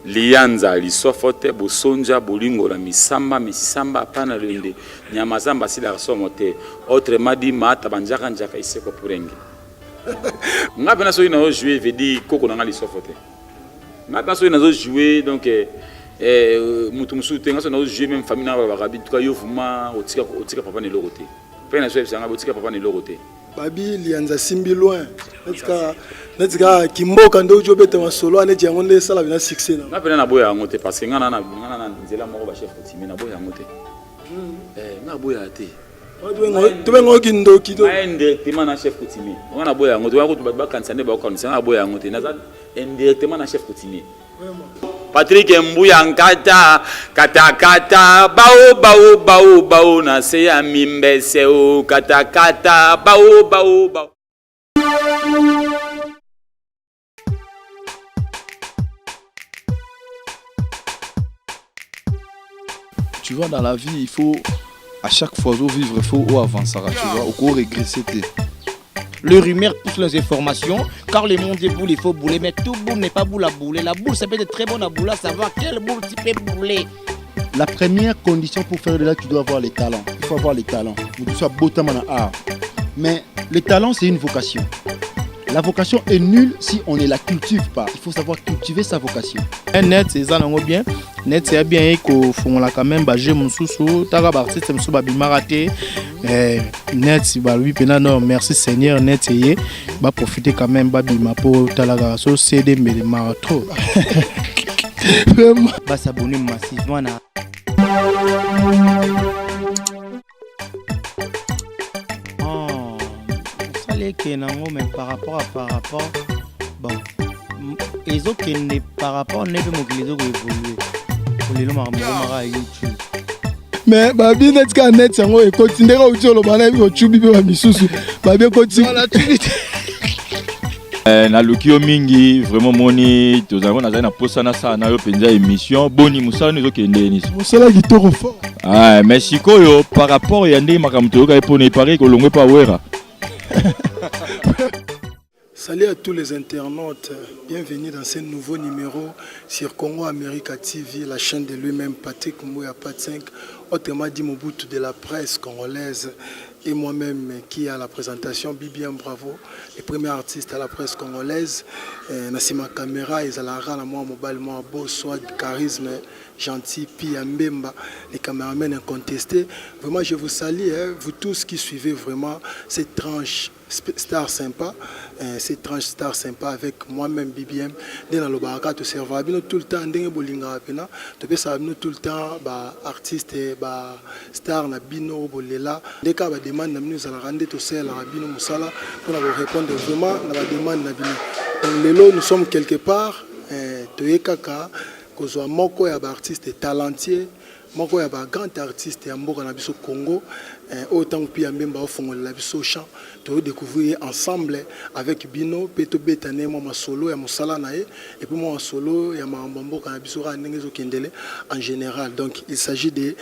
lianza lisofote bosonja bolingo la misamba misamba apana lende nyamazamba sila somote autrement dit mata banjaka njaka iseko purenge ngapa na so ina jouer veut dire koko na lisofote ngapa so ina jouer donc mutu musutu nga so na jouer même famille na ba rabi tuka yo vuma otika papa ne lokote pe na so ebisanga otika papa ne lokote babi lianza simbi loin netika kimboka ndo jo beta masolo ane jango nde sala bina succès na ngapa na boya ngote parce que ngana na nzela moko ba chef coutumier na boya ngote nga boya te tobe ngoki ndoki to indirectement na chef coutumier ngana boya ngote wa ko ba kansane ba ko na boya ngote na indirectement na chef coutumier Patrick Mbuya nkata kata kata bao na se ya mimbese o kata kata bao. Tu vois, dans la vie, il faut à chaque fois vivre, il faut avancer, tu vois, au cours régresser. Le rumeur pousse les informations, car le monde est boule, il faut bouler, mais tout boule n'est pas boule à bouler. La boule, ça peut être très bonne à bouler, à savoir quelle boule tu peux bouler. La première condition pour faire de l'art, tu dois avoir les talents. Il faut avoir les talents. Tu sois beau dans art. Mais le talent, c'est une vocation. La vocation est nulle si on ne la cultive pas. Il faut savoir cultiver sa vocation. Net, c'est ça, bien. Net, c'est bien qu'on fait quand même bager mon sous-sous. T'as parti, c'est monsieur Babi Maraté. Net, c'est lui, non, merci Seigneur. Net, c'est va profiter quand même Babi Mapo, Talaga, so CD, mais les marathons. Vraiment. Va s'abonner massivement. Mais par rapport bon les autres qui n'est par rapport n'est pas les autres évoluer pour les mara YouTube mais babi net ka net sango e continue ka utolo bana bi ochubi be ba misusu babi continue na lukio mingi vraiment moni tozango na na posana sa na yo penza émission boni musala nezo kende ni musala kitoko fort mais sikoyo par rapport ya ndé makamto ka epone pare ko longwe pa wera. Salut à tous les internautes, bienvenue dans ce nouveau numéro sur Congo America TV, la chaîne de lui-même Patrick Mbuya Pat 5, autrement dit Mobutu de la presse congolaise et moi-même qui a la présentation Bibien Bravo, le premier artiste à la presse congolaise. Nassima Caméra, Izalara, la moi mobile, moi beau, soit charisme, gentil, Pia Mbemba, les caméramans incontestés. Vraiment, je vous salue, vous tous qui suivez vraiment cette tranche star sympa, cette tranche star sympa avec moi-même BBM. Dans le baraka, tu servas tout le temps, tu peux savoir tout le temps, artiste, star, bino, bolela. Dès que tu demandes, nous allons rendre tout seul à bino musala pour répondre vraiment à la demande. Donc, nous sommes quelque part, tu es kaka, que soit moko ya artiste talentueux. Moko ya grand artiste ya mboka na biso Congo autant que Pia Mbemba ofongola la biso chant to découvrir ensemble avec Bino peto betane mo solo ya musala na et puis mo solo ya mboka na biso ra ndenge zo kendele en général. Donc il s'agit de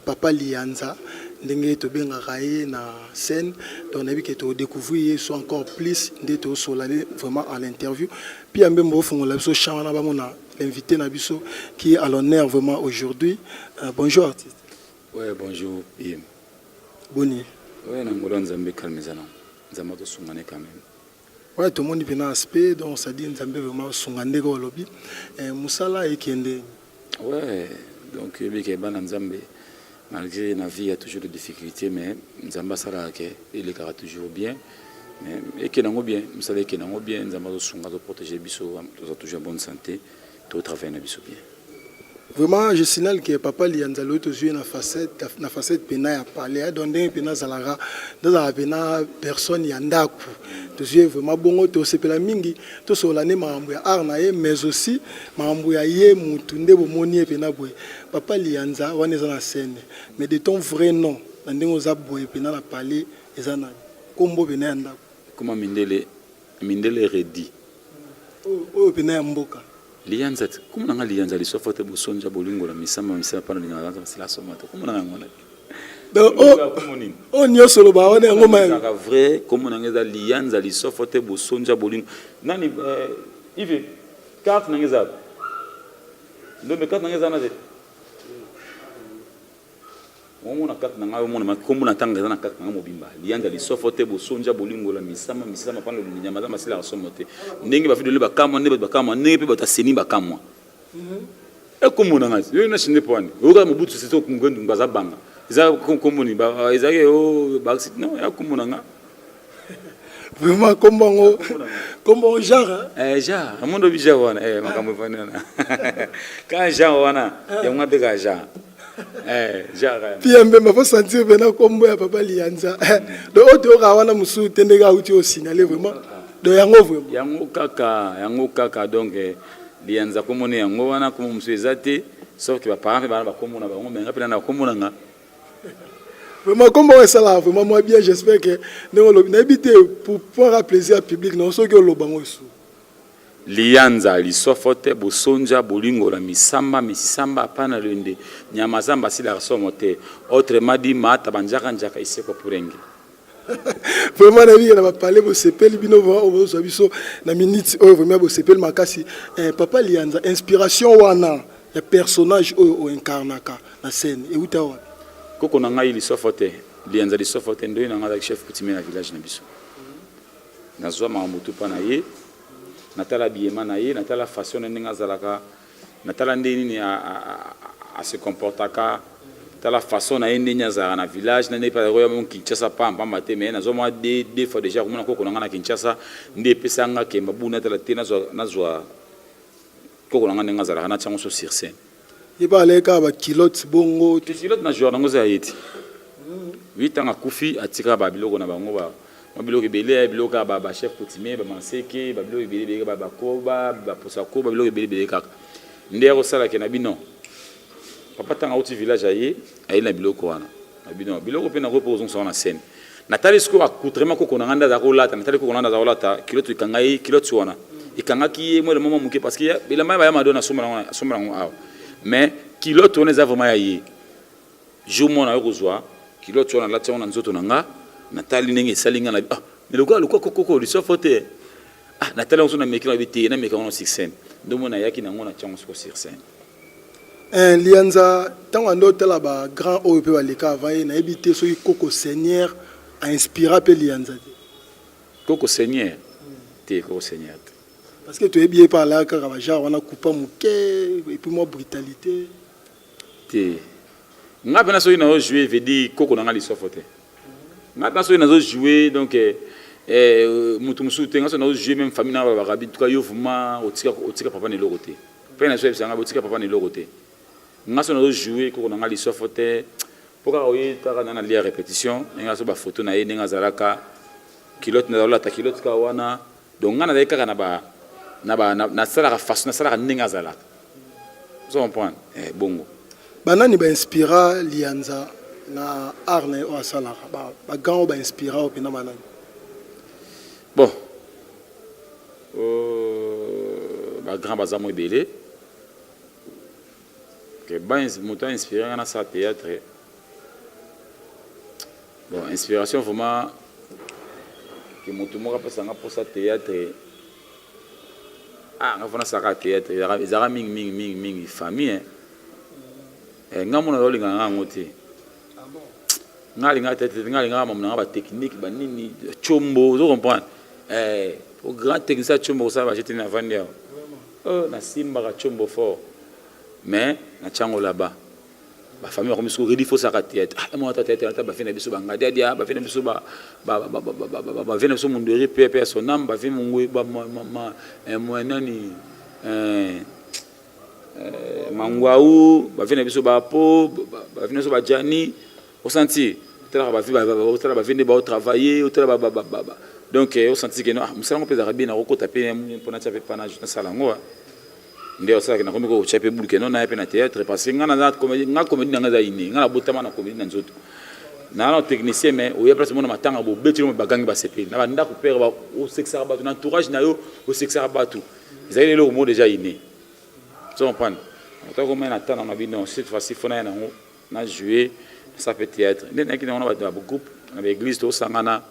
Papa Lianza ndenge to benga raé na scène donc nabi que to découvrir soit encore plus ndé to solale vraiment à l'interview Pia Mbemba ofongola biso chant na ba mona l'invité Nabiso qui est à l'honneur vraiment aujourd'hui. Bonjour artiste. Ouais, bonjour. Boni. Ouais, Namoulan Zambé Kalmezana. Zamato Sungane quand même. Ouais, tout le monde vient aspect donc ça dit Nzambé vraiment Sungane go lobby. Moussala et Kende. Ouais, donc Bikeba Nzambé. Malgré la vie, il y a toujours des difficultés, mais Nzamba Sala il est toujours bien. Mais et qui n'en bien, vous savez qu'il n'en bien, Nzamba Sungane protéger Bisso, toujours bonne santé. Tout travail na biso bien. Vraiment, je signale que Papa Lianza l'autre joué na facette pena ya parler donc pena zalara dans la pena personne yandaku. Tu joué vraiment bon to sepela mingi to solane mambo ya arnaye mais aussi mambo ya ye mutunde bo moni pena boy. Papa Lianza wana za na scène mais de ton vrai nom ndenge oza boy pena na parler ezana kombo pena yandaku. Comment Mindele Redi. Oh pena ya mboka. Lianza, comment on a lianza les sofote bosonja bolingo la misama pas na lianza c'est la somate. Comment on a ngona? Oh nyo solo ba on ngoma. C'est vrai, comment on a lianza les sofote bosonja bolingo. Nani Yves carte ngeza. ndo me carte nanga na on a carte nanga on ma comme na tanga na carte nanga mobimba lianda li sofote bosonja bolingo la misama pana le nyama za masila rasomote ndenge ba vidole ba kamwa ne ba kamwa ne pe ba ta seni ba kamwa e komona ngazi yo na shinde pone oka mobutu c'est ko ngondu ngaza banga za komoni ba ezake o ba non ya komona nga vraiment comment genre genre amondo bija wana makambo fanana ka genre wana ya ngade ka genre genre puis même faut sentir bena kombo ya papa Lianza donc oto ka wana musu tendeka uti au signaler vraiment donc yango kaka donc Lianza komone yango wana comme musu ezate sauf que ba parents ba komona ba ngombe ngapela na komona nga vraiment comment ça là vraiment moi bien j'espère que nous habiter pour faire plaisir au public non so que lo bango sou Lianza lisofote bosonja bolingo la misamba apana lende nyama zamba sila rasomote autrement dit mata banjaka njaka iseko purenge vraiment na vie na parler bo sepeli bino o zo biso na minute o vraiment bo sepeli makasi papa Lianza inspiration wana ya personnage o incarnaka na scène et utawa koko na ngai lisofote Lianza lisofote ndo na ngai chef coutumier na village na biso nazwa mamutu pana ye natala biema na ye natala façon ndenge zalaka natala ndeni ni a se comportaka tala façon na ndenge zalaka na village na nepa roya mon Kinshasa pamba mate mais nazo moi deux fois déjà comme na koko na Kinshasa nde pesanga ke mabuna tala te nazwa koko na ndenge zalaka na tsango sur scène iba leka ba kilote bongo kilote na jour nango za yiti 8 ans akufi atika ba biloko na bango ba biloko belé biloko ba chef coutumier ba manseke ba biloko belé ba koba ba posako ba biloko belé kaka ndero sala ke na bino papa tanga uti village ayi na biloko wana na bino biloko pe na repose on na scène natali sko accoutrement ko konanga nda za ko lata natali ko konanga za ko lata kilote ikangai kilote wana ikangaki mo le moment muke parce que bilamba ba madona somba awa mais kilote on eza vraiment yayi jour mona yo kozwa kilote wana lata wana nzoto nanga natali ndenge salinga na mais le gars le koko le sofote natali on na mekina biti na mekina on sur scène ndomo na yaki na ngona tchango sur scène Lianza tant ando tala ba grand o pe baleka avant na ebité so koko seigneur a inspiré pe Lianza koko seigneur te koko seigneur parce que tu es bien par là quand genre on a coupé muke et puis moi brutalité te nga bena so ina jouer veut dire koko na ngali sofote nga so ina jouer donc mutu musu te nga so na jouer même famille na ba rabi tout cas yo vraiment otika papa ne lokote pe na so ebisanga otika papa ne lokote nga so na jouer koko na ngali sofote poka oyi taka na lia répétition nga so ba photo na ye nga zalaka kilote na la ta kilote ka wana donc nga na deka na sala façon na sala nga zalaka so comprendre bongo banani ba inspira Lianza na arne o asala ba grand ba inspira o pena banani bon ba grand bazamo belé que ben montant inspiré na sa théâtre bon inspiration vraiment que montou mo rapesa nga pour sa théâtre nga fona sa théâtre ezara mingi famille nga mona lolinga nga ngote nga tete nga mona ba technique ba nini chombo vous comprenez au grand technicien chombo ça va jeter na vandia na simba ka chombo fort mais na chango là-bas ba famille comme so redi faut ça théâtre moi théâtre ba fina biso ba ngadi dia ba fina biso ba fina biso monde repère son âme ba fina ngwe ba moi nani mangwaou ba fina biso ba po ba fina biso ba jani au senti tela ba fina ba travailler tela ba donc au senti que non musango peza rabina ko taper pour na taper pana juste salango ndio sasa kina komiko uchape buluke non na pe na théâtre parce que ngana comédie nga za ini ngana botama na comédie na nzoto na non technicien mais o ya presque mona matanga bo betilo mo bagangi ba sepeli na banda ko perdre ba o sexa ba na entourage na yo o sexa ba tout ils avaient le mot déjà inné tu comprends autant comme na tana na bino cette fois-ci fona na jouer ça fait théâtre ndena kina ona ba groupe na église to sangana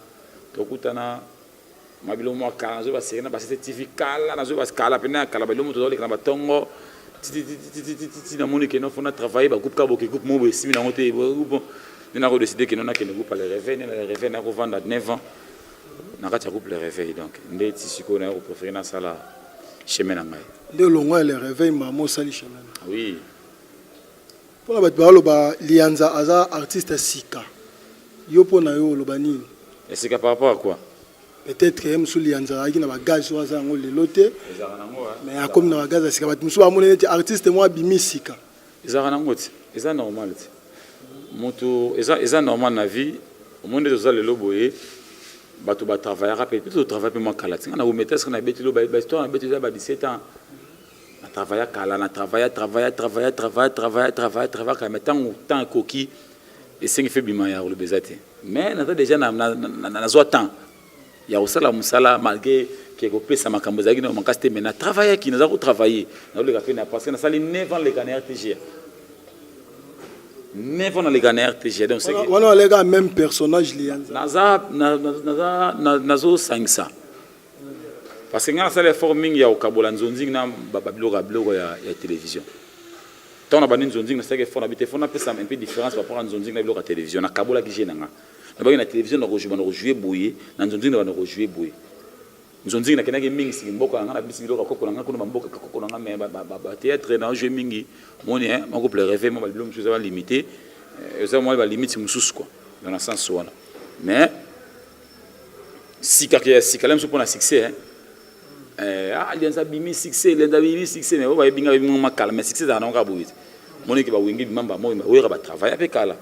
to kutana mabilo mo kala zo ba serena ba certificat la na zo ba kala pena kala ba lomo to le kana batongo na moni que non faut travailler ba groupe ka bo groupe mo simi na ngote bon na ko décider que non na que le groupe le réveil na ko vendre à 9 ans na ka groupe le réveil donc ndeti siko na ko préférer na sala chemin na ngai de longwa le réveil mamo sali chemin oui pour la batbalo ba lianza aza artiste sika yo pona yo lo bani et c'est par rapport à quoi peut-être que M. Lianza qui na bagage so aza ngo lelote mais a comme na bagage sika bat musu amone artiste moi bimi sika ezara nango ti eza normal ti moto eza normal na vie au monde de ça le loboye bato ba travailler rapide plutôt travail pe moi kala tinga na vous mettez ce qu'on a bêti lo ba histoire na bêti ba 17 ans na travailler kala na travailler quand même temps coquille et c'est fait bima ya le bezate mais na déjà na zo temps ya osala musala malgré que ko pesa makambo zaki na makasite mais na travailler qui na ko travailler na le café na parce que na sali 9 ans le gagnant RTG 9 ans le gagnant RTG donc c'est on a les gars même personnage Lianza nazo sangisa parce que ngana sala forming ya okabola nzonzi na babilo ya télévision tant na bani nzonzi na sala fona bité fona pesa un peu différence par rapport à nzonzi na bilo ya télévision na kabola ki jenanga na ba na télévision na rejouer boyer na nzonzi na rejouer boyer nzonzi na kenaki mingi si mboko na bisi bilo ka kokona ngana kuna mboka ka kokona ngana mais ba théâtre na jouer mingi moni hein ma couple rêver moi bilo msuza ba limité ça moi ba limite msusu quoi dans le sens wana mais si kalem so pour na succès hein Lianza bimi succès mais ba binga bima kala mais succès za na nga boye moni ke ba wingi bimamba moi ba wera ba travailler avec kala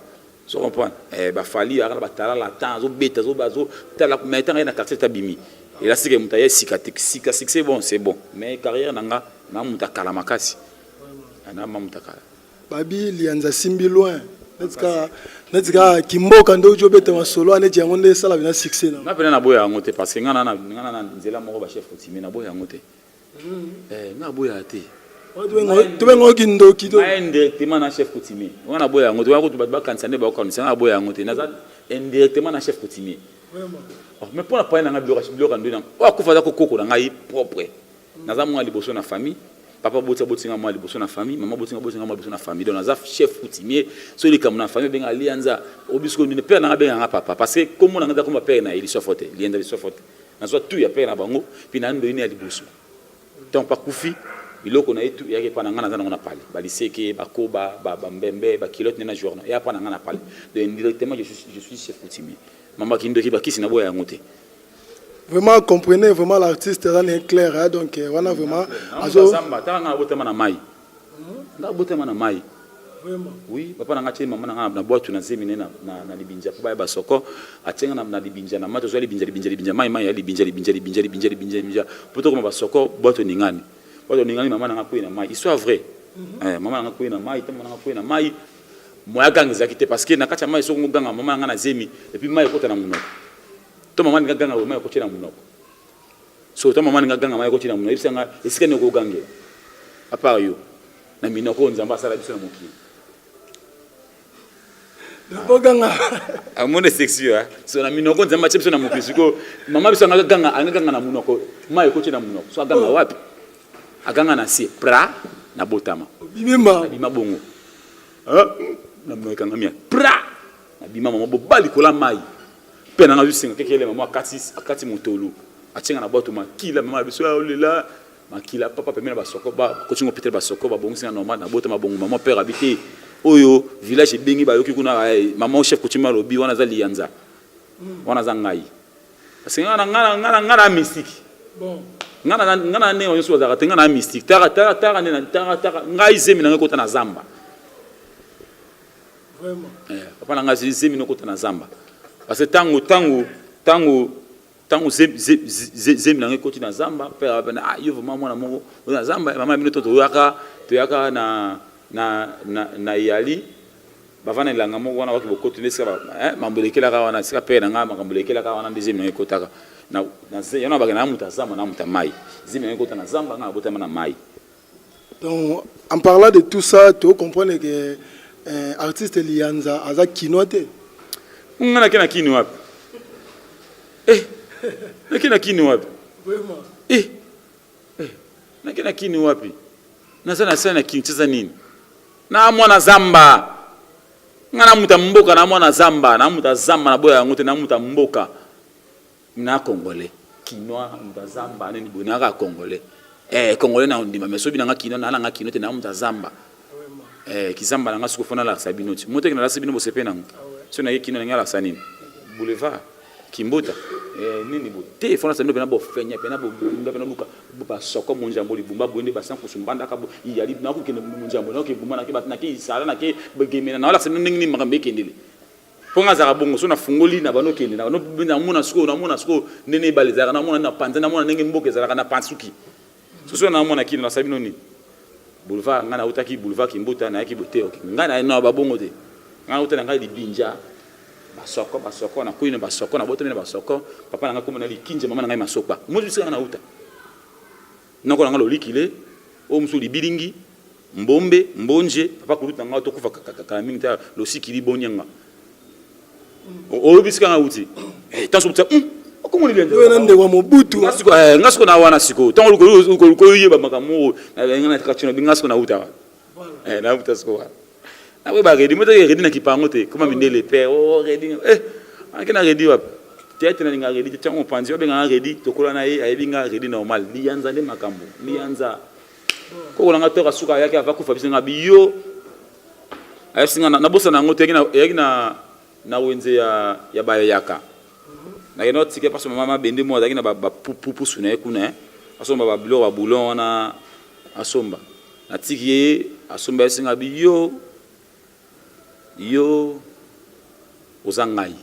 so comprendre ba fali ara ba tala la temps zo beta zo bazo tala maintenant na quartier tabimi et là c'est que mutaye sika succès bon c'est bon mais carrière nanga na mutakala makasi ana mamutakala babi Lianza simbi loin netika kimboka ndo jo beta masolo ane jango nde sala bina succès na pena na boya ngote parce que ngana na nzela moko ba chef coutumier na boya ngote na boya te tu bengo kindo kido indirectement na chef coutumier ngana boya ngote wa ko ba kansane ba ko na boya ngote na indirectement na chef coutumier mais pour la point na bilo ndo na wa ko fada ko koko na ngai propre na za mwa liboso na famille papa botinga mwa liboso na famille maman botinga mwa liboso na famille donc na chef coutumier so li comme na famille benga Lianza obisko ni père na benga papa parce que comme on a comme père na il soit forte Lianza il soit forte na soit tout ya père na bango puis na ndo ni ya liboso donc pa kufi biloko na etu yake pa na ngana na pale ba liseke ba koba ba mbembe ba kilote na journal ya pa na ngana pale donc indirectement je suis chef coutumier maman kindo ki ba kisi na boya ngote. Vraiment, comprenez vraiment l'artiste est clair, hein, donc on a vraiment. Oui, papa n'a pas maman na boîte na zemine na libinja pa ba soko atenga na libinja na mato zo libinja mai ya libinja poto ko ba soko boîte ningani maman na ko ina mai histoire vrai maman na ko ina mai tamo na ko ina mai moya ganga kite parce que na kacha mai so nganga maman na zemi et puis mai ko ta na munoko to mama nga ganga mai ko chena munoko so to mama nga ganga mai ko chena munoko isanga isika ne ko gange apa yo na minoko nzamba sala biso na mokili boganga amone sexuel so na minoko nzamba biso na mokili siko mama biso nga ganga na munoko mai ko chena munoko so ganga wapi aganga na si pra na botama bima bongo na munoko ngamia pra na bima mama bobali kola mai pena na yusinga kekele mama akati motolu atinga na boto makila mama biso ya olela makila papa pemena basoko ba kotingo peter basoko ba bonginga normal na boto mabongo mama père habité oyo village bengi ba yoki kuna mama chef kotima lobi wana za Lianza wana za ngai parce que ngana mystique bon ngana ne onyo so za katenga na mystique tara ngai zemi na ngota na zamba vraiment papa na ngai zemi na ngota na zamba parce que tango zemi na ngoti na zamba père bana yo vraiment mwana moko na zamba mama minoto to yaka na yali bavana ilanga moko wana waki bokoto nesika mambulekela ka wana sika père nga mambulekela ka wana deuxième na ngotaka na yana bagana muta zamba na muta mai zemi na ngota na zamba nga botama na mai. Donc en parlant de tout ça tu comprends que artiste Lianza aza kinote ngana kena kini wapi na kena kini wapi vraiment na kena kini wapi Nazana sana Kinshasa nini? Na mwana zamba. Ngana muta mboka na mwana zamba, na muta zamba na boya ngote na muta mboka. Na Congolais. Kinoa muta zamba nini bonaka Congolais. Congolais na ndima mesobi na kino na nga kino te na muta zamba. Kizamba na nga sukufona la sabinoti. Mote kina la sabino bosepe na ngo. So na kino na nga la sanini. Boulevard Kimbuta nini bo te fona sabino bena bo fenya bena bo bena luka ba soko munjambo libumba bonde ba sanku sumbanda ka bo yali na ku kene munjambo na ke buma na ke batna ke sala na ke begemena na la sabino nini makambe kendele ponga za bongo so na fungoli na bano kende na no bina muna sko nene balizaka na muna na panza na muna nenge mboke za na pansuki so na muna kino na sabino nini boulevard ngana utaki boulevard Kimbuta na yaki bote ngana na ba bongo te ngana utana ngai libinja basoko na kuina basoko na bote na basoko papa na ngako na likinje mama na ngai masopa mo bisa na uta nako na ngalo likile o musuli bilingi mbombe mbonje papa kuluta ngao to kufa kaka mingi ta lo sikili bonyanga o bisa na uti tanso buta ko mo lilenza we nande wa mobutu ngasko na wana siko tango ko yeba makamo na ngana takachuna bingasko na uta na uta sko na we ba redi moto redi na kipango te comment mindele père redi akena redi wa tete na nga redi tango panzi obenga redi tokola na ye ayebinga redi normal lianza nde makambo lianza ko kolanga to kasuka yake ava kufa bisinga biyo ayesinga na bosa na ngote na wenze ya bayo yaka na keno tike paso mama bende mo dakina ba pupu suna kuna asomba ba bilo wa boulon na asomba na tiki asomba bisinga biyo yo ozangai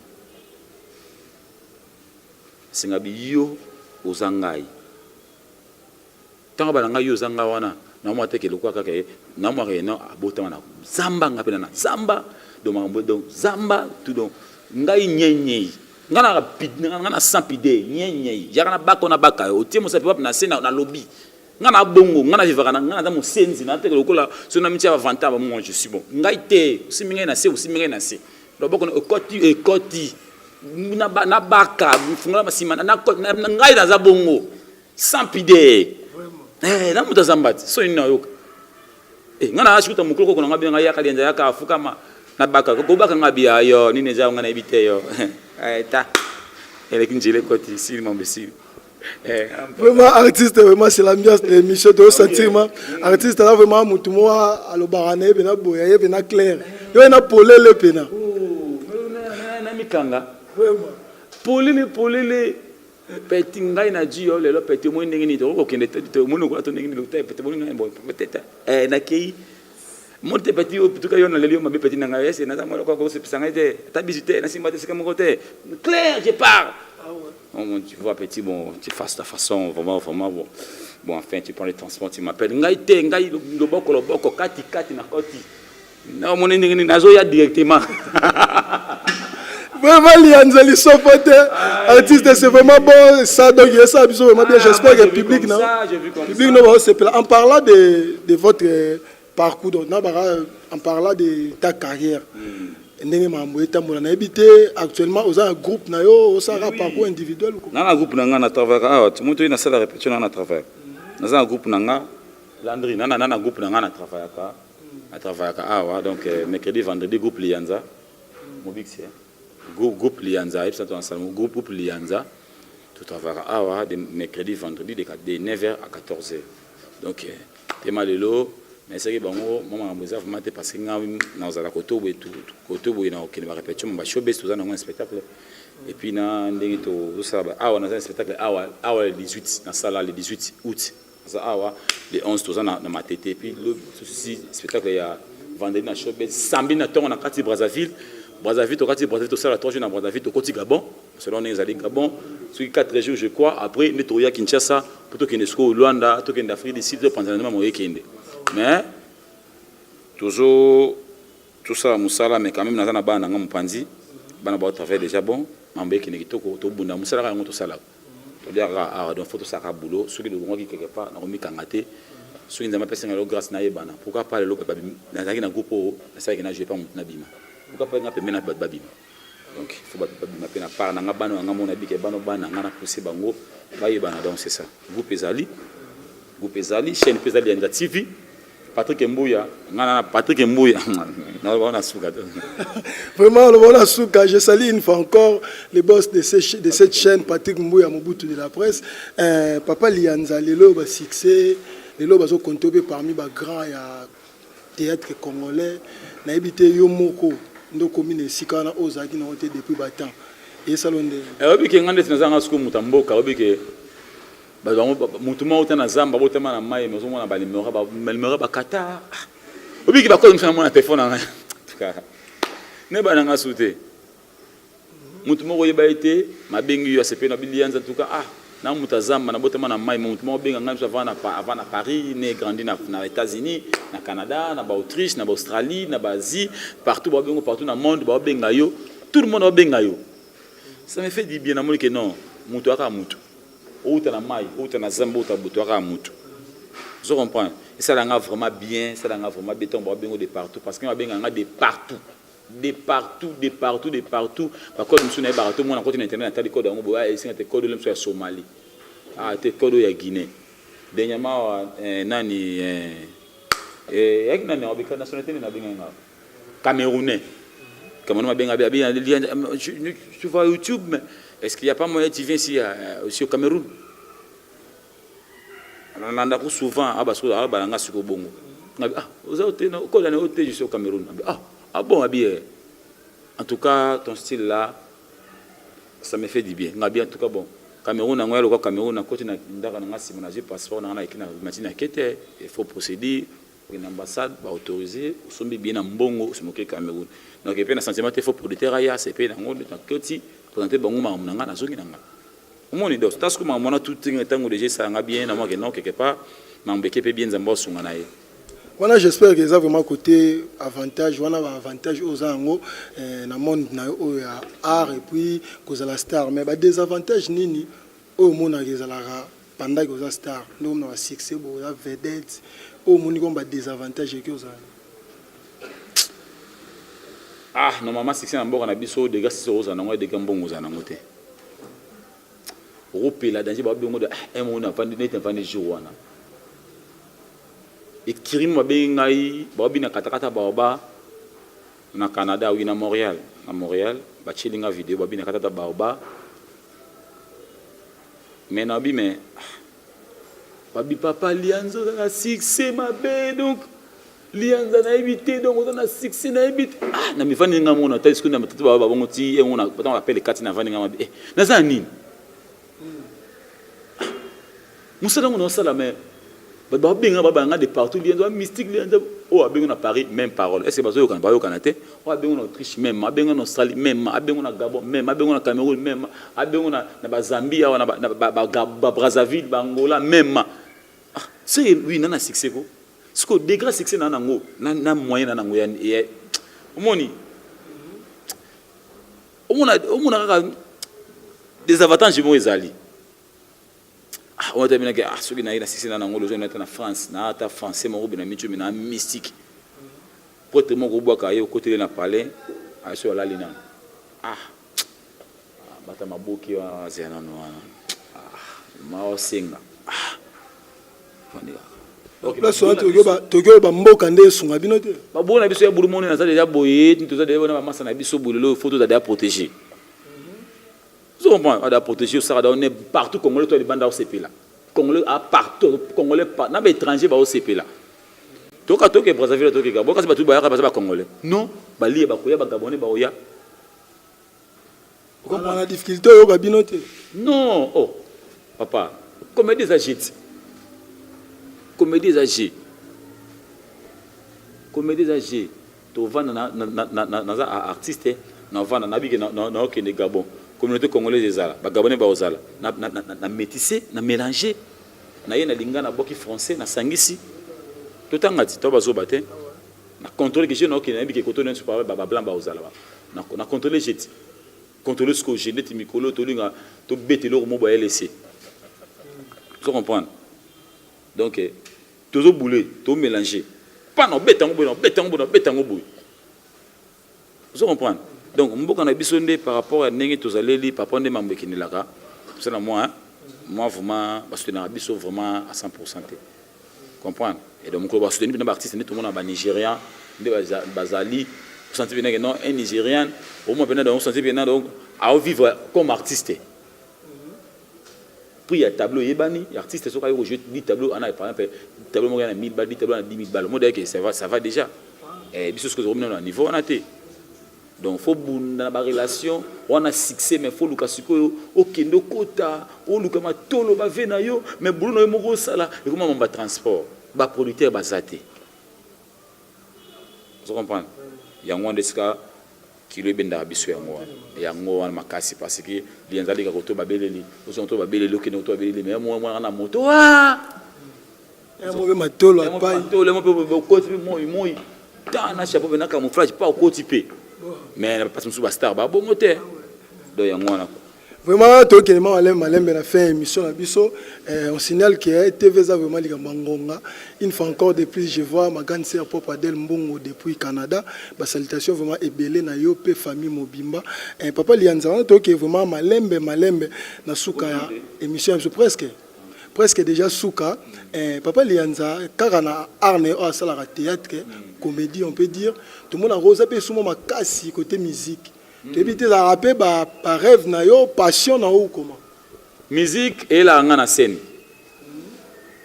singabi yo ozangai tanga bana ngai yo zanga wana na mo ateke lokwa kaka na mo rena abota wana zamba ngapena na zamba do mambo do zamba tu do ngai nyenye ngana sampide nyenye yakana bako na baka o tie mo sapi na sena na lobby ngana bongo ngana vivaka na ngana mo senzi na teke lokola so na mitia vanta ba mo je suis bon ngai te siminga na se siminga na se do boko ekoti na baka funga masima na ngai na za bongo sampide na muta zambati so ina yoka ngana ashuta mukolo ko ngabi ngai yakali nja yaka afuka na baka ko baka ngabi ayo nini za ngana ibite yo ta ele kinjile koti si mon besi. Vraiment artiste vraiment c'est l'ambiance de l'émission de sentiment artiste là vraiment mutu mo alo barane bena boya bena clair yo na polele pena na mikanga polele petit ngai na jio lelo petit mo ndenge ni to ko kende to mo no ko to ndenge ni lo te petit mo ngai bon peut-être na kei monte petit o tuka yo na lelo mabe petit na ngai na za mo ko se pisanga te ta visiter na simba te se mo côté clair je pars. Oh, tu vois petit bon tu fasses ta façon vraiment bon enfin tu prends les transports tu m'appelles ngai le boko kati na koti na mon ndenge nazo ya directement vraiment lianza li sopote artiste c'est vraiment bon ça donc il ça biso vraiment bien j'espère que le public non public non va se plaindre en parlant de votre parcours donc en parlant de ta carrière ndenge mambo etambola na ebité actuellement aux un groupe na yo au sara parcours individuel ou na groupe na nga na travail tout monde na sala répétition na travail na un groupe na nga Landry na groupe na nga na travail ka donc mercredi vendredi groupe Lianza Mobix groupe Lianza et ça ensemble groupe Lianza tout travail de mercredi vendredi de 9h à 14h donc tema lelo mais c'est que bon maman mboza vraiment te parce que na ozala koto boye na okene ba répétition ba showbiz tout ça na un spectacle et puis na ndenge to ça ba na un spectacle le 18 na sala le 18 août ça le 11 tout ça na matete puis le ceci spectacle ya vendredi na showbiz samedi na tongo na kati Brazzaville to kati Brazzaville to sala 3 jours na Brazzaville to koti Gabon selon les allés Gabon sur 4 jours je crois après ne to ya Kinshasa plutôt que Nesco Luanda to que d'Afrique du Sud pendant mo yekende. Mais toujours tout ça musala mais quand même na bana nga mupanzi bana ba travail déjà bon mambe ki nekitoko to bunda musala ka ngoto sala to dire donc faut to saka boulot ce qui le qui quelque part na komi kangate ce qui nzama pesa ngalo grâce na yebana pourquoi pas le lope na zaki na groupe na ça qui na jouer pas na bima pourquoi pas nga pemena ba bima donc faut ba bima pe na par na nga bana nga mona bike bana nga na pousser bango ba yebana donc c'est ça groupe ezali chaîne ezali Lianza TV Patrick Mbouya, Patrick Mbouya. On a souka. Vraiment, le voilà souka. Je salue une fois encore les boss de cette chaîne, Patrick Mbouya, Mobutu de la presse. Papa Lianza, les lobes succès, les lobes sont comptés parmi les grands théâtre congolais. Na habité Yomoko, nous commune Sikana Ozaki na été depuis bâtard. Et salon de. Obi ke ngande tinazanga suku mutamboka obi ke ba mutuma utana zamba botema na mai mezo mona ba numéro ba kata. Obi ke ba ko mfana mona téléphone na. Ne ba nanga souté. Mutuma ko yeba été mabengi yo asepe na bilianza tuka na mutazamba na botema na mai mutuma obenga ngam avant na Paris né grandi na États-Unis na Canada na ba Autriche na ba Australie na ba Asie partout ba bengo partout na monde ba benga yo tout le monde ba benga yo. Ça me fait du bien, que non, Moutou aka Moutou. Ou t'as la maille, ou t'as la zamba, ou t'as Moutou aka Moutou. Je comprends. Et ça l'a vraiment bien, ça l'a vraiment béton, de partout, parce qu'il y a bien de partout. De partout. Par contre, nous sommes partout, moi, on a continué Internet, on a des codes, on a des codes de l'homme Somalie. Des codes de Guinée. Dernièrement, Nani, nationalité, Camerounais. Tu vois YouTube, mais est-ce qu'il n'y a pas moyen tu viens ici aussi au Cameroun? On a souvent je suis au Cameroun. Ah bon, en tout cas, ton style là, ça me fait du bien. En tout cas, bon, Cameroun, on Cameroun, il faut procéder. Une ambassade va autoriser, nous bien en Bongo, c'est mon Cameroun. Donc, il y a un sentiment qu'il faut pour le terrain, c'est pas dans le côté, présenter Bongo, on a zone. Au moins, il doit. Parce que on a tout le temps déjà ça va bien, non quelque part, mais on peut bien zamba sur nganaye. Voilà, j'espère que ça vraiment côté avantage, on a avantage aux angles, dans le monde na art et puis cause la star, mais des avantages nini au monde na la pendant que vous star, nous on a succès, vous avez vedette. Au monde on a des avantages que vous avez. Normalement succès en bord on a biso des gars c'est aux anango des gars bon aux anango te. Rouper la danger ba bongo de on a vendu net vendu jour wana. Et kirim ba bengai ba bina katakata ba na Canada ou na Montréal, ba chilinga vidéo ba bina katata ba mais na bi mais Babi papa Lianza na succès ma bé donc Lianza na évité donc on a succès na évité na mi vani nga mona ta esku na matatu ba bongo ti on a on appelle kati na vani nga ma bé na za nini musala ngona sala mais ba benga ba nga de partout Lianza mystique Lianza o abenga na Paris même parole est-ce que bazo yo kan ba yo kanate o abenga na Autriche même abenga na Australie même abenga na Gabon même abenga na Cameroun même abenga na ba Zambia na ba Brazzaville ba Angola même. C'est oui nana succès ko ce que degré succès nana ngo na moyen nana ngo ya omoni omona des avantages mo ezali on a terminé que ce qui na succès nana ngo le jeune na France na ta français mo na mitu na mystique pour te mo go boka yo côté na palais a sur la lina bata maboki wa zena no ma osenga la soirée Tokyo ba mboka nde sunga bino te ba bona biso ya bulu mona na déjà boyé tout ça déjà na massa na biso bulelo photo da protéger vous comprenez on doit protéger ça on est partout congolais toi les bandes au CP là congolais à partout congolais pas na ba étranger ba au CP là toka toke Brazzaville toke Gabon kasi ba tout ba ba congolais non ba lié ba koya ba gabonais ba oya vous comprenez la difficulté yo ba bino te non papa comme des agits comédies âgées tu vas na artiste na va na bigi na okende Gabon communauté congolaise ezala ba gabonais ba ozala na métissé na mélanger na yena linga na boki français na sangisi totanga ti to bazo baté na contrôler que je na okende na bigi koto sur ba blanc ba ozala na contrôler jet contrôler ce que j'ai net mikolo to linga to betelo mo ba LC tu comprends donc toujours bouler tout mélanger pas non bétango boy vous comprenez donc mboka na bisonde par rapport à ndenge tozaleli par rapport à mambo kinilaka c'est moi vraiment parce que na biso vraiment à 100% comprendre Et donc on va soutenir les artistes tout le monde en Nigérian, des Bazali, vous sentez bien que non un Nigérian au moins pendant on sentez bien donc à vivre comme artiste. Puis il y a tableau yebani, artiste sont quand jouer 10 tableaux on a par exemple tableau moi 1000 balles, 10 tableaux à 10 000 balles. Moi que ça va déjà. Et bis ce que on a niveau on a été. Donc faut dans la relation on a succès mais faut luka siko okendo kota o luka matolo ba vena yo mais bruno moko sala et comment on va transport ba producteur bazate. Vous comprenez? Yango ndeska kilo benda biso yango wana makasi parce que lianzali ka koto babeleli oso to babeleli okendo to babeleli mais moi na moto ah mo matolo apai to le mo pe koti moi ta na chapeau na camouflage pas au koti pe mais pas sous star ba bon moteur do yango wana vraiment to kelema malembe na fin émission na biso on signale que TV za vraiment likambo ngonga une fois encore de plus je vois ma grande sœur Pop Adel Mbongo depuis Canada ba salutation vraiment ebelé na yo pe famille Mobimba papa Lianza to que vraiment malembe na suka ya émission presque déjà suka papa Lianza kaka na arne o sala théâtre comédie on peut dire tout le monde a rose pe souvent makasi côté musique tu es la rapper ba rêve na yo passion na ou comment musique et la ngana scène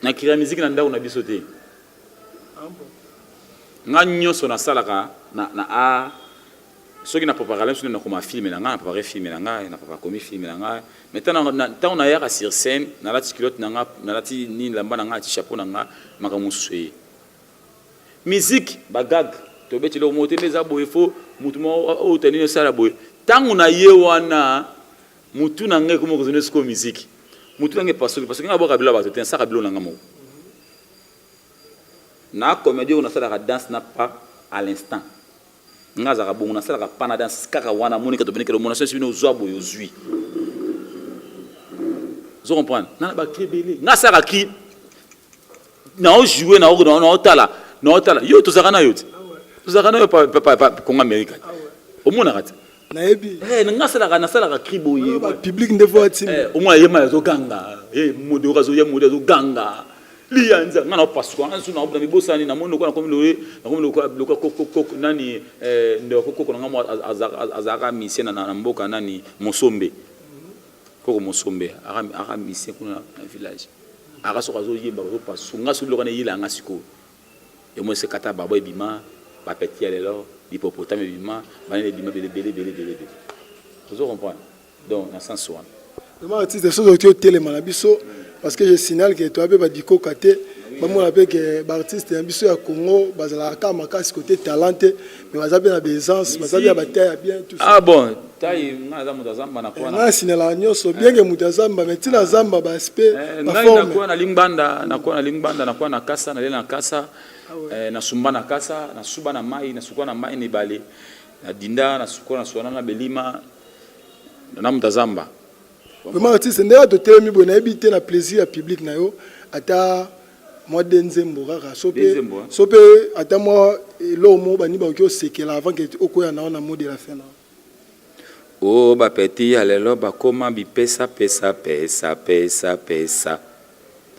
na kira musique na ndako na biso te nganyo so na salaka na a soki na préparer so na koma film na ngana préparer film na ngana na préparer comme film na ngana maintenant na ya sur scène na la culotte na ngana na lati ni lamba na ngana ti chapeau na ngana makamusu musique ba gag to beti lo moté les aboye fo mutu mo o tenir ça la boye tangu na ye wana mutu na ngai comme ko ko musique mutu na ngai parce que ngabo kabila ba te ça kabilo na ngamo na comédie on a ça la danse n'a pas à l'instant ngaza ka bongo na ça la pas na danse kaka wana monika to beneke lo mona so bino zo boye ozui vous comprenez na ba kribeli na ça ka ki na o jouer na o tala yo to zakana yo vous avez pas comme américain au moins arrête naebi nga sala ka kriboye public ndevo ati au moins yema zo ganga mode okazo ya mode zo ganga lianza nga na pasco nga suna na mibosani na mono ko na komi lo nani ndo koko na ngamo azaka mission na mboka nani Mosombe koko Mosombe aka mission kuna na village aka so kazo yeba zo pasco nga so lo kana yila nga siko et moi c'est kata babo ebima ba petit alors l'hippopotame ebima ba ne ebima belé vous comprenez donc dans sens one vraiment artiste so zo télé manabiso parce que je signale que toi ba diko kate ba mo appelle que ba artiste biso ya Congo bazala ka makasi côté talenté mais bazabe na besoin bazabe ba taille bien tout ça ah bon taille nga za mutazamba na kwa na signala nyoso bien que mutazamba mais tina zamba ba aspect na kwa na lingbanda na kwa na kasa na lela na kasa na sumba na kasa na suba na mai na sukwa na mai ni bale na dinda na sukwa na suana na belima na mutazamba vraiment artiste ndera to telemi bona ebité na plaisir ya public na yo ata moi denzembo kaka sope ata moi lo mo bani ba ko sekela avant que okoya na mot de la fin na oh ba petit alelo ba koma bi pesa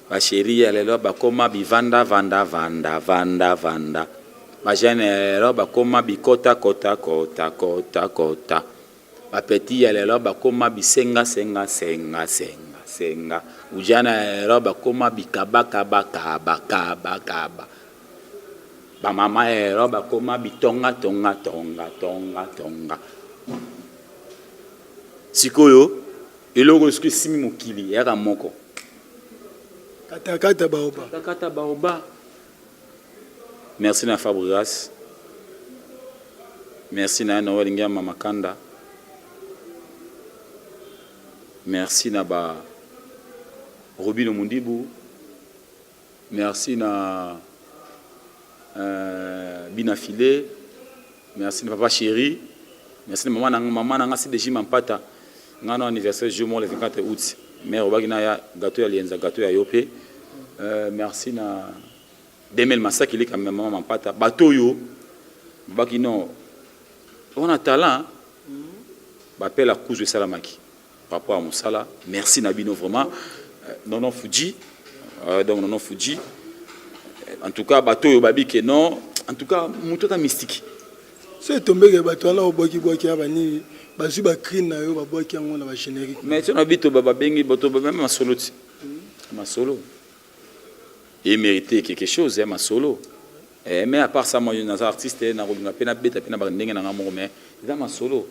ba chérie alelo ba koma bi vanda ba jeune ro ba koma bi kota ba petit alelo ba koma bi senga ujana ro ba koma bi kaba ba mama ro ba koma bi tonga sikoyo eloko ski simi mokili ya moko kata baoba merci na Fabregas merci na Noël Ngama Makanda merci na ba Robino Mundibu merci na Bina Filé merci na papa chéri merci na maman na ngasi de Mampata ngano anniversaire jumeau le 24 août mais obagina ya gâteau ya lienza gâteau ya yope merci na Demel Masaki li kama maman Mampata bato yo bakino on a talent bapela kuzu salamaki papa musala merci na bino vraiment nono Fuji donc nono Fuji en tout cas bato yo babi que non en tout cas moto ta mystique c'est tombé que bato na oboki boki abani bazu ba crine na yo ba boki yango na ba générique mais tu na bito baba bengi bato même ma solo ma solo et mériter quelque chose ma solo mais à part ça moi un artiste na robinga pena beta pena ba ndenge na ngamo mais dans ma solo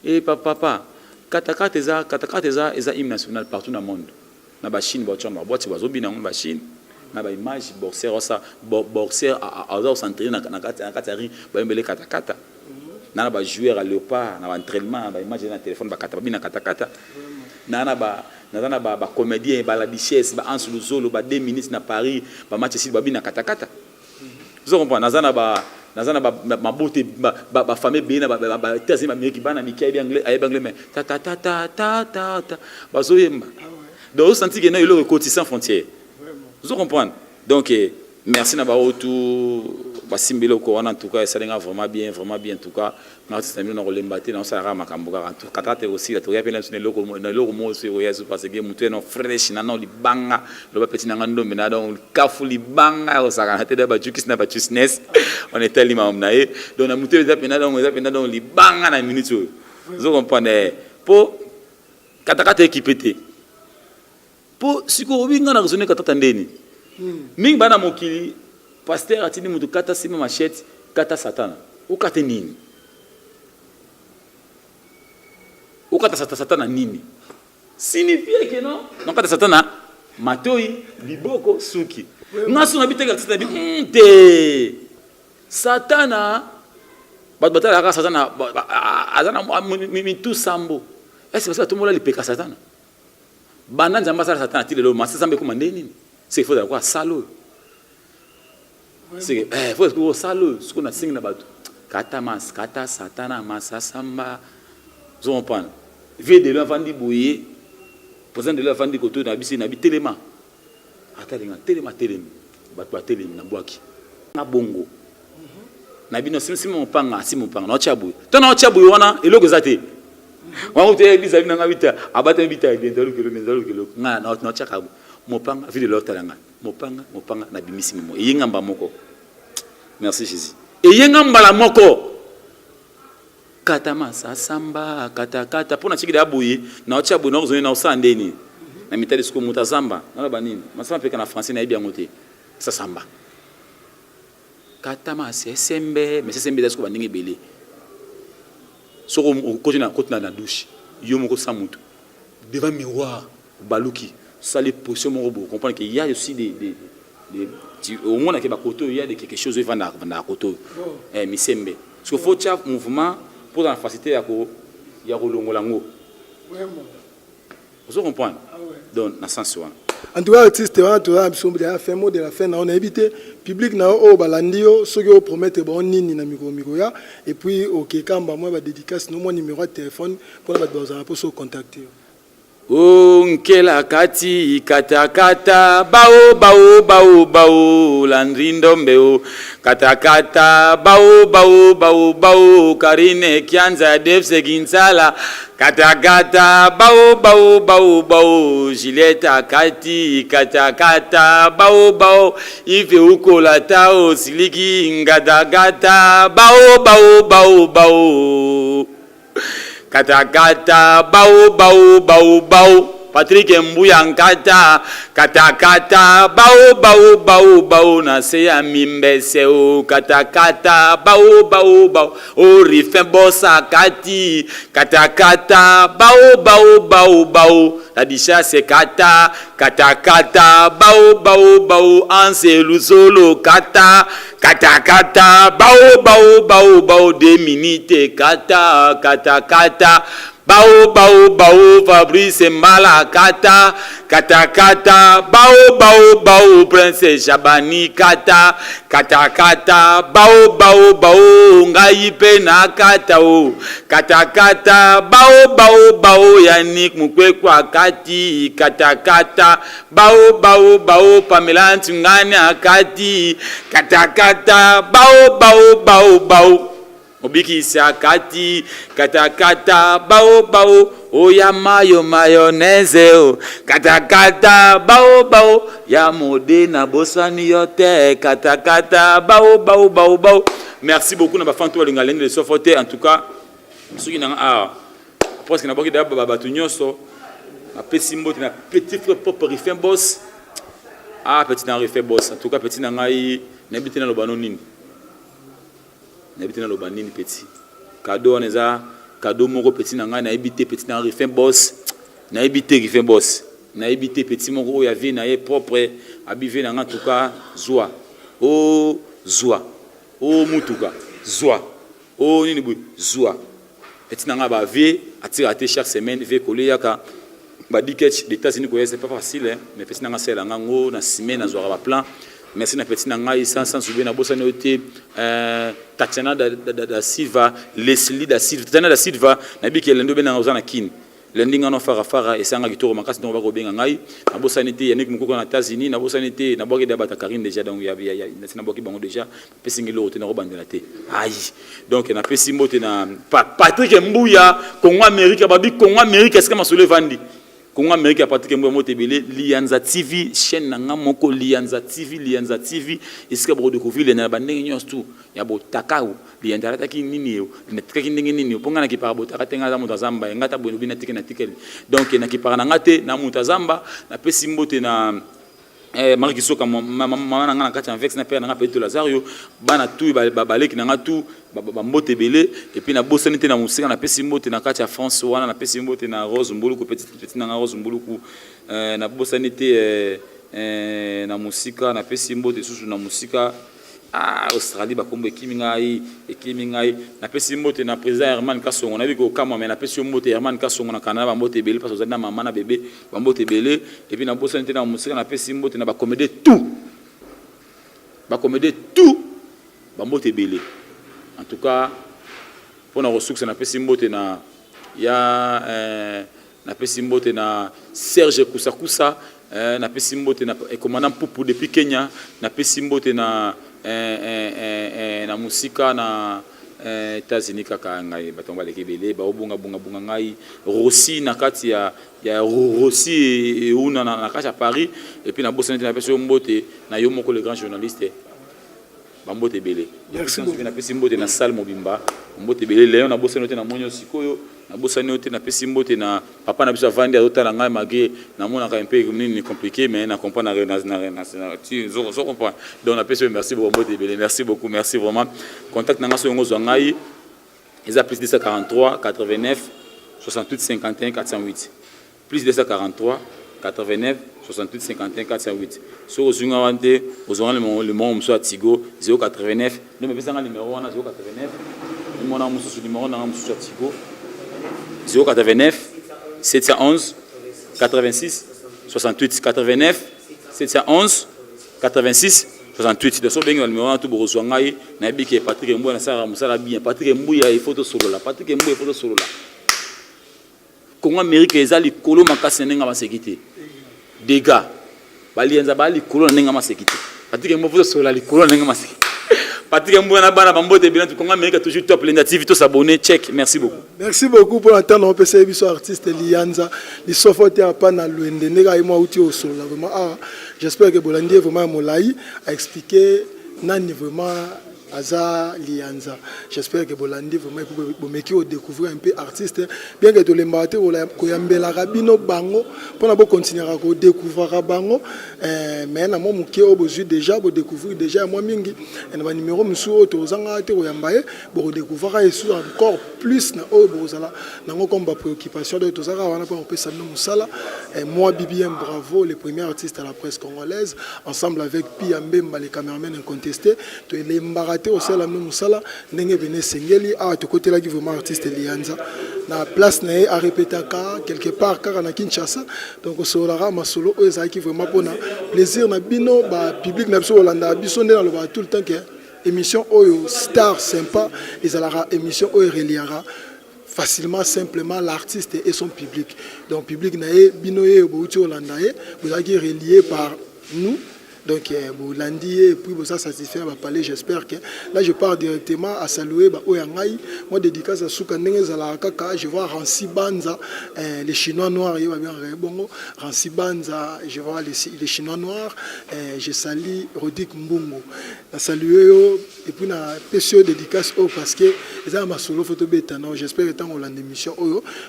et papa katakata eza hymne national partout dans le monde na ba Chine ba chamba boîte ba zobi na ba Chine na ba image boxer ça boxer à s'entraîner na katari ba mbele katakata na ba joueur à léopard na ba entraînement ba image na téléphone ba kata ba katakata na ba comédien ba la duchesse ba Hans Luzolo ba 2 ministres na Paris ba match ici ba bina katakata vous comprenez nazana ba mabote ba famille bina ba tazim américain bana mikai anglais ay anglais mais ta ba zoyemba donc vous sentez que na le côté sans frontières vous comprenez donc merci na ba tout ba simbelo ko en tout cas ça linga vraiment bien en tout cas na système na rolembate na ça ra makambuka en tout cas kata aussi la toya pena sur le logo mo sur yesu parce que mutu no fresh na no libanga lo ba petit na ngando mena donc kafu libanga o saka te da ba jukis na ba jusness on était limam na e donc na mutu za pena donc libanga na minute vous comprenez pour kata équipé pour siko binga na raisonner kata ndeni mingi bana mokili pasteur atini mutu kata sima machette kata satana ukate nini ukata satana nini signifie que non kata satana matoi liboko suki ngaso na biteka satana te satana batala ka satana azana mi tout sambo est-ce que ça tout mola lipeka satana bana nzamba satana ti lelo masa sambe komande nini c'est faut quoi salo c'est faut que salo ce qu'on a signé na bato kata satana masa samba zo on prend vie de l'enfant di boyer présent de l'enfant di koto na bisi na bi telema atalinga telema bato atelemi na bwaki na bongo na bino simsimo mpanga na chabu to na chabu wana eloko zate wangu te église bina ngabita abata bita ndalo kelo na chaka mopanga vie de l'autre langa mopanga na bimisi mo yengamba moko merci Jésus yengamba la moko katama samba kata pona chiki da boye na ocha boye na ozoni na osandeni na mitali siko mutazamba na banini masama peka na français na bien ngote ça samba katama sembe mais sembe dasko bandingi belé soko kotina na douche yo moko samuto devant miroir baluki ça les positions mon robot comprendre qu'il y a aussi des au moins qu'il y a il y a quelque chose qui va dans koto mi sembe parce que faut faire mouvement pour la facilité ya longolango vraiment vous comprenez donc na sens wana en tout cas artiste wana to absombe ya fait mot de la fin on a évité public na o balandio soki o promettre bon nini na miko ya et puis OK kamba moi ba dédicace no mon numéro de téléphone pour ba bazana pour se contacter Nkela kati katakata bao landrindo mbeo katakata bao karine kianza defse ginsala katakata bao Julieta kati katakata bao ife ukola tao siliki ngadagata bao katakata bao Patrick Mbuya nkata katakata bao na se ya mimbese o katakata bao o rifin bossa kati katakata bao la disha se katakata bao anse luzolo katakata bao 2 minutes katakata bao Fabrice Mbala katakata bao Prince Shabani katakata bao ngai pe na kata o katakata bao Yannick Mukwekwa kati katakata bao Pamela Ntungani akati katakata bao Obiki sakati katakata bao oya mayo mayonnaise o katakata bao bao ya mode na bosani yote katakata bao bao bao bao. Merci beaucoup na bafantu balinga lende de sofote. En tout cas soki na parce que na boki d'abord baba tunyoso na petit mot na petit frère propre Rifin boss. Petit na Rifin boss. En tout cas petit na ngai na biti na lobano nini. Na biti na lobano nini petit. Cadeau on eza cadeau moko petit na ngai na ebité petit na Rifin boss. Na ebité Rifin boss. Na ebité petit moko ya vie na ye propre abivé na en tout cas zoa. Oh zoa. Oh mutuka zoa. Oh nini bu zoa. Petit na nga ba vie attire chaque semaine ve coller yaka ba diketch des États-Unis ko c'est pas facile hein mais petit na nga sela nga ngo na semaine na zoa ba plan. Merci na petit na nga sans souvenir na bossa noté Tatiana da Silva Leslie da Silva Tatiana da Silva na biki lendo be na uzana kin lendinga no fara esanga kitoro makasi no ba ko benga ngai na bossa nité Yannick Mukoko na États-Unis na bossa nité na boki da bata Karine déjà donc ya na boki bango déjà pesingi lo na robandela te aïe donc na pesi mote na Patrick Mbuya Congo Amérique babi Congo Amérique est-ce que ma sole vandi Congo Amérique Patrick Mbuya mote belé Lianza TV chaîne na nga moko Lianza TV est-ce que bo découvrir les na bandenge nyos tout ya bo takao Lianza taki nini yo na taki ndenge nini ponga na ki par bo takate nga za mutazamba ngata bo bina tiki na tikeli donc na ki par na ngate na mutazamba na pesi mbote na Mariki Soka mama na ngana kati en vex na père na Pedro Lazario bana tout baleki na ngatu ba mbote belé et puis na bosanité na musika na pesi mbote na kati ya France wana na pesi mbote na Rose Mbuluku petit na Rose Mbuluku na bosanité na musika na pesi mbote susu na musika Australie ba kombo ekimi ngai na pesi mbote na président Herman Kasongo na biko kama mais na pesi mbote Herman Kasongo na Canada ba mbote belé parce que na maman na bébé ba mbote belé et puis na bosanité na musika na pesi mbote na ba comédie tout ba mbote belé. En tout cas pour na ressources na pesi mbote na ya na pesi mbote na Serge Kusakusa na pesi mbote na commandant Pupu depuis Kenya na pesi mbote na na musika na États-Unis kaka ngai batonga lekebele ba obunga bunga ngai Rossi na kati ya Rossi una na kati ya Paris et puis na bossa na pesi mbote na yo moko le grand journaliste bambote belé. Merci beaucoup na pesi mbote na salle mobimba mbote belé Léon na bossa note na monyo sikoyo na bossa note na pesi mbote na papa na biso vandi azotala ngai mage na mona ka un peu ni compliqué mais na comprendre tu zo comprendre donc na pesi merci beaucoup mbote belé merci beaucoup merci vraiment contact na ngaso ngo ngai eza plus 243 89 68 51 408 plus 243 89 68 51 408 sur le zunga wante ozonga le nom mso Tigo 089 ne me pesa numéro wana 089 mon nom mso numéro na mso Tigo 089 711 86 68 89 711 86 68 de so benga numéro wana to bozonga na biki Patrick Mbuya na sara musala bien Patrick Mbuya il faut to solola Patrick Mbuya il faut to solola Congo Amérique ezali kolo makasi nenga masekité dégâts balienza bali kolo nenga masekité Patrick Mbuya sola li kolo nenga masekité Patrick Mbuya na bana bambote bien tout Congo Amérique toujours top l'initiative to s'abonner check merci beaucoup pour entendre on peut savoir biso artiste Lianza li sofote apa na luende nega moi outi au sola vraiment j'espère que Bolandi vraiment molai a expliqué nani vraiment Aza Lianza. J'espère que Bolandi vraiment pour me découvrir un peu artiste bien que tout les maté ou la koyambela rabino bango pour na continuer à découvrir bango mais na mo muke au besoin déjà pour découvrir déjà moi mingi et na numéro musu tozanga te koyambaye pour découvrir et sur encore plus na o bozala na ngo comme préoccupation de tozanga wana pour peut ça nous sala et moi Bibien Bravo le premier artiste à la presse congolaise ensemble avec Piambemba les caméramans incontestés to les au sala musala ndenge bene sengeli a to côté là qui vraiment artiste Lianza na place na a répéter quelque part car na Kinshasa donc solara masolo eza qui vraiment pona plaisir na bino ba public na biso Holanda biso ndena lo ba tout le temps que émission oyo star sympa les alara émission oyo reliera facilement simplement l'artiste et son public donc public na bino e bouti Holanda vous avez relié par nous Donc, vous lundi et puis vous ça satisfait va parler. J'espère que là je pars directement à saluer Oyangai. Moi dédicace à Soukandenge Zalakaka. Je vois Ransi Banza, les Chinois noirs. Il va bien bon. Ransi Banza, je vois les Chinois noirs. Je salue Rodik Mbungo. Je salue et puis na PCO dédicace parce que ils ont ma solo photo bêta. Non, j'espère que tant on l'a émission.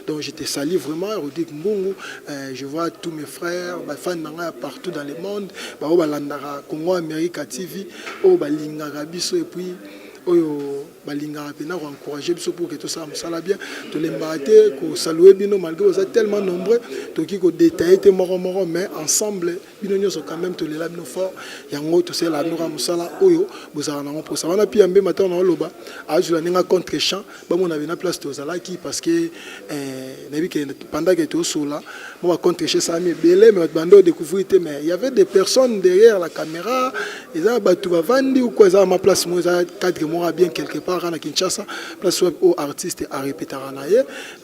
Donc je te salue vraiment Rodik Mbungo. Je vois tous mes frères, mes fans partout dans le monde. Congo America TV, Balingara Biso et puis Balingara Pena pour encourager Biso pour que tout ça me bien. Tous les matés, que saluer Bino malgré vous êtes tellement nombreux, tout qui détaillé moro mais ensemble Bino sont quand même tous les labs forts. Yango tout c'est la noura musala oyo vous avez un pour ça. On a pu amber matin dans le bas. À je l'ai contre champ, on avait une place aux alaki parce que pendant que tout sous là, moi contre chez Sami Belé mais bando découvrir mais il y avait des personnes derrière la caméra, ils ont battu vandi ou quoi ça ma place moi ça cadre moi bien quelque part à Kinshasa, place web aux artistes à répéter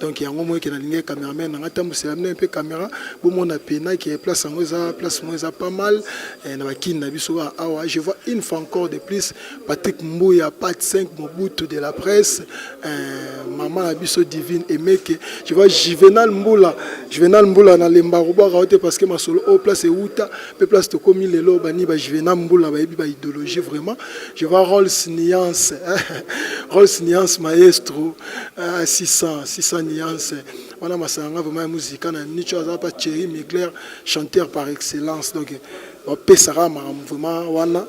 donc il y a un moment qui a ligne caméraman on attend c'est un peu caméra bon mon pena qui est place moi ça pas mal et na bakina biso awa je vois une fois encore de plus Patrick Mbouya Pat 5 Mobutu de la presse maman abiso divine et mec je vois Juvenal Mboula na lembaruba raote parce que ma solo au place et outa pe place to comme les lo bani ba Juvenal Mboula ba ba idéologie vraiment je vois Rolls Nuance maestro 600 nuances on a masanga vraiment musique na nicho za pa Thierry Mugler chanteur par excellence donc pesara vraiment wana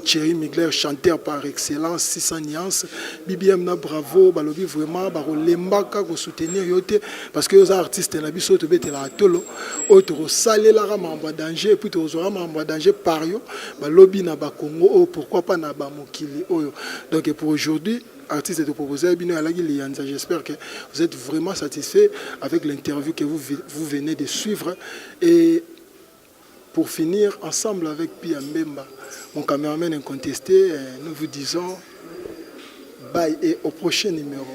Thierry Mugler chanteur par excellence 600 nuances BBM na bravo balobi vraiment lembaka ko soutenir yote parce que les artistes na biso to betela tolo autre salé la mamba danger puis to zora mamba danger par yo balobi na ba Congo pourquoi pas na ba mokili oyo donc pour aujourd'hui artiste de proposer bino alagi lianza j'espère que vous êtes vraiment satisfait avec l'interview que vous venez de suivre et pour finir ensemble avec Pia Mbemba, mon caméraman incontesté, nous vous disons bye et au prochain numéro.